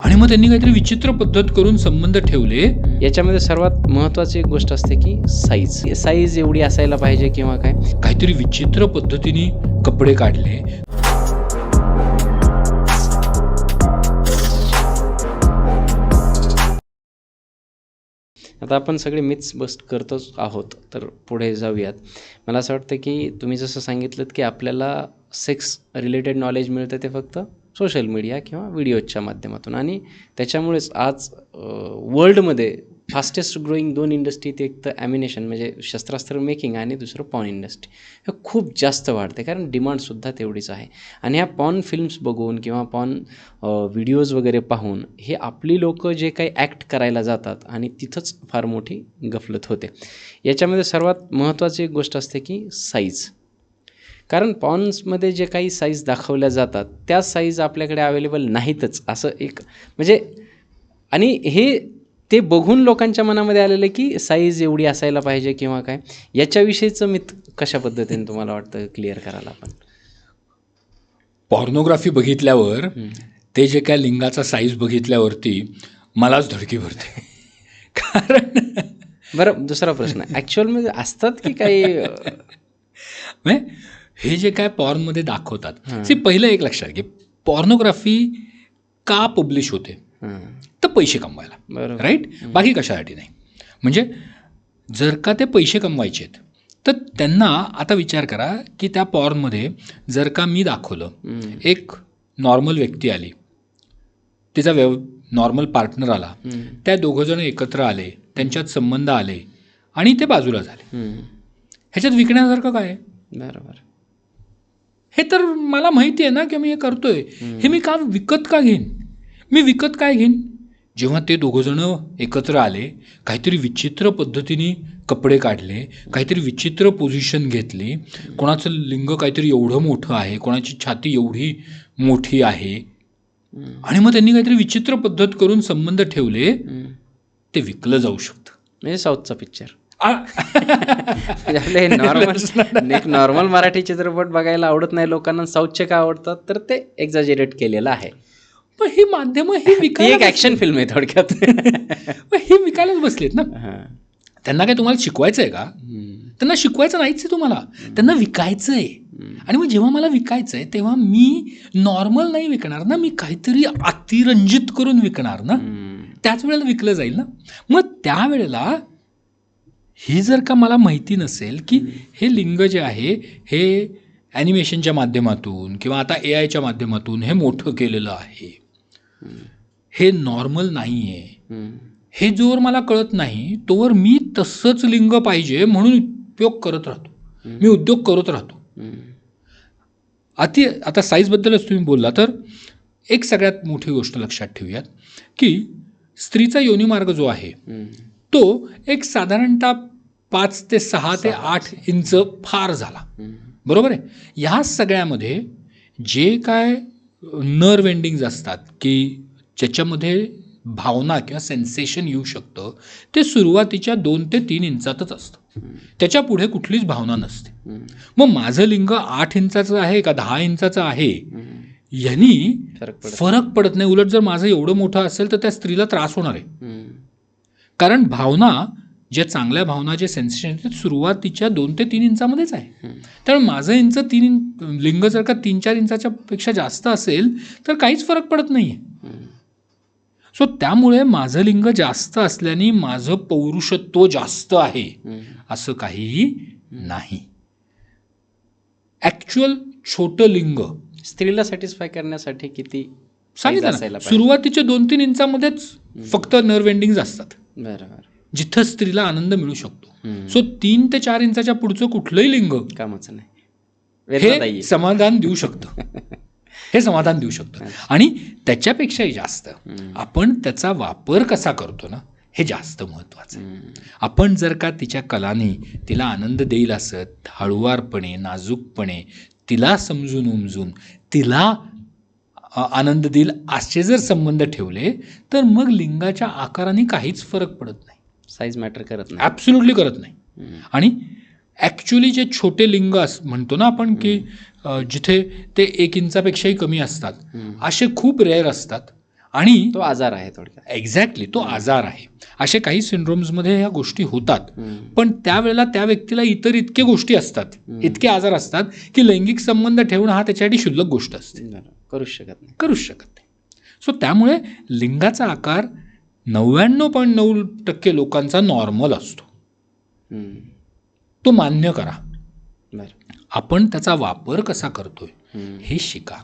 आणि मग त्यांनी काहीतरी विचित्र पद्धत करून संबंध ठेवले. याच्यामध्ये सर्वात महत्त्वाची एक गोष्ट असते की साईज एवढी असायला पाहिजे किंवा काय, काहीतरी विचित्र पद्धतीने कपडे काढले. आता आपण सगळे मिथ्स बस्ट करतोच आहोत, तर पुढे जाऊयात. मला असं वाटतं की तुम्ही जसं सांगितलं की आपल्याला सेक्स रिलेटेड नॉलेज मिळतं ते फक्त सोशल मीडिया किंवा व्हिडिओजच्या माध्यमातून, आणि त्याच्यामुळेच आज वर्ल्डमध्ये फास्टेस्ट ग्रोईंग 2 इंडस्ट्रीत, एक तर ॲम्युनेशन म्हणजे शस्त्रास्त्र मेकिंग आणि दुसरं पॉर्न इंडस्ट्री, हे खूप जास्त वाढते कारण डिमांडसुद्धा तेवढीच आहे. आणि ह्या पॉर्न फिल्म्स बघून किंवा पॉर्न व्हिडिओज वगैरे पाहून हे आपली लोकं जे काही ॲक्ट करायला जातात आणि तिथंच फार मोठी गफलत होते. याच्यामध्ये सर्वात महत्त्वाची एक गोष्ट असते की साईज. कारण पॉर्न्समध्ये जे काही साईज दाखवल्या जातात त्या साईज आपल्याकडे अवेलेबल नाहीतच, असं एक म्हणजे, आणि हे ते बघून लोकांच्या मनामध्ये आलेलं की साईज एवढी असायला पाहिजे किंवा काय. याच्याविषयीचं मिथ कशा पद्धतीने तुम्हाला वाटतं क्लिअर करायला आपण? पॉर्नोग्राफी बघितल्यावर ते जे काय लिंगाचा साईज बघितल्यावरती मलाच धडकी भरते. कारण बरं, दुसरा प्रश्न, ॲक्च्युअलमध्ये असतात की काही हे जे काय पॉर्नमध्ये दाखवतात, पहिलं एक लक्षात घे, पॉर्नोग्राफी का पब्लिश होते? तर पैसे कमवायला, बरोबर, राईट? बाकी कशासाठी नाही. म्हणजे जर का ते पैसे कमवायचे आहेत तर त्यांना आता विचार करा की त्या पॉर्नमध्ये जर का मी दाखवलं, एक नॉर्मल व्यक्ती आली, तिचा नॉर्मल पार्टनर आला, त्या दोघंजण एकत्र आले, त्यांच्यात संबंध आले आणि ते बाजूला झाले, ह्याच्यात विकण्यासारखं काय आहे? बरोबर. हे तर मला माहिती आहे ना की मी हे करतोय, हे मी का विकत का घेईन? मी विकत काय घेईन? जेव्हा ते दोघंजणं एकत्र आले, काहीतरी विचित्र पद्धतीने कपडे काढले, काहीतरी विचित्र पोझिशन घेतली, कोणाचं लिंग काहीतरी एवढं मोठं आहे, कोणाची छाती एवढी मोठी आहे, आणि मग त्यांनी काहीतरी विचित्र पद्धत करून संबंध ठेवले, ते विकलं जाऊ शकतं. म्हणजे साऊथचा पिक्चर. आपले नॉर्मल मराठी चित्रपट बघायला आवडत नाही लोकांना, साऊथचे का आवडतात? तर ते एक्झॅजरेट केलेलं आहे. पण ही माध्यमं ही विकायला एक ॲक्शन फिल्म आहे थोडक्यात. ही विकायलाच बसलीत ना. त्यांना काय तुम्हाला शिकवायचं आहे का? त्यांना शिकवायचं नाहीच आहे तुम्हाला, त्यांना विकायचं आहे. आणि मग जेव्हा मला विकायचं आहे तेव्हा मी नॉर्मल नाही विकणार ना, मी काहीतरी अतिरंजित करून विकणार ना, त्याच वेळेला विकलं जाईल ना. मग त्यावेळेला ही जर का मला माहिती नसेल की हे लिंग जे आहे हे ॲनिमेशनच्या माध्यमातून किंवा आता AIच्या माध्यमातून हे मोठं केलेलं आहे, हे नॉर्मल नाही आहे, हे जोवर मला कळत नाही तोवर मी तसंच लिंग पाहिजे म्हणून उपयोग करत राहतो, मी उद्योग करत राहतो. आता साईजबद्दलच तुम्ही बोलला तर एक सगळ्यात मोठी गोष्ट लक्षात ठेवूयात की स्त्रीचा योनिमार्ग जो आहे तो एक साधारणतः 5 ते 6 ते 8 इंच फार झाला, बरोबर आहे. ह्या सगळ्यामध्ये जे काय नर्व एंडिंग्ज असतात की ज्याच्यामध्ये भावना किंवा सेन्सेशन येऊ शकतं, ते सुरुवातीच्या 2 ते 3 इंचातच असतं, त्याच्या पुढे कुठलीच भावना नसते. मग माझं लिंग 8 इंचाचं आहे का 10 इंचाचं आहे यांनी फरक पडत नाही. उलट जर माझं एवढं मोठं असेल तर त्या स्त्रीला त्रास होणार आहे, कारण भावना, ज्या चांगल्या भावना, जे सेन्सेशन ते सुरुवातीच्या 2 ते 3 इंचामध्येच आहे. त्यामुळे माझं लिंग जर का 3-4 इंचाच्या पेक्षा जास्त असेल तर काहीच फरक पडत नाही आहे. सो त्यामुळे माझं लिंग जास्त असल्याने माझं पौरुषत्व जास्त आहे असं काहीही नाही. ॲक्च्युअल छोटं लिंग स्त्रीला सॅटिस्फाय करण्यासाठी किती सांगितलं ना, सुरुवातीच्या 2-3 इंचामध्येच फक्त नर्व एंडिंग्ज असतात, बरोबर, जिथं स्त्रीला आनंद मिळू शकतो. सो 3 ते 4 इंचाच्या पुढचं कुठलंही लिंग कामाचं नाही, हे समाधान देऊ शकतं. हे समाधान देऊ शकतं. आणि त्याच्यापेक्षाही जास्त आपण त्याचा वापर कसा करतो ना, हे जास्त महत्त्वाचं आहे. आपण जर का तिच्या कलाने तिला आनंद देईल असत, हळुवारपणे, नाजूकपणे तिला समजून उमजून तिला आनंद देईल असे जर संबंध ठेवले तर मग लिंगाच्या आकाराने काहीच फरक पडत नाही. साईज मॅटर करत नाही, ॲब्सोल्युटली करत नाही. आणि ॲक्च्युली जे छोटे लिंग म्हणतो ना आपण की जिथे ते 1 इंचापेक्षाही कमी असतात, असे खूप रेअर असतात. आणि तो आजार आहे थोडक्यात. एक्झॅक्टली तो आजार आहे. असे काही सिंड्रोम्समध्ये ह्या गोष्टी होतात, पण त्यावेळेला त्या व्यक्तीला इतर इतके गोष्टी असतात, इतके आजार असतात की लैंगिक संबंध ठेवणं हा त्याच्यासाठी क्षुल्लक गोष्ट असते, करूच शकत नाही. सो त्यामुळे लिंगाचा आकार 99.9% लोकांचा नॉर्मल असतो. तो मान्य करा. आपण त्याचा वापर कसा करतोय हे शिका.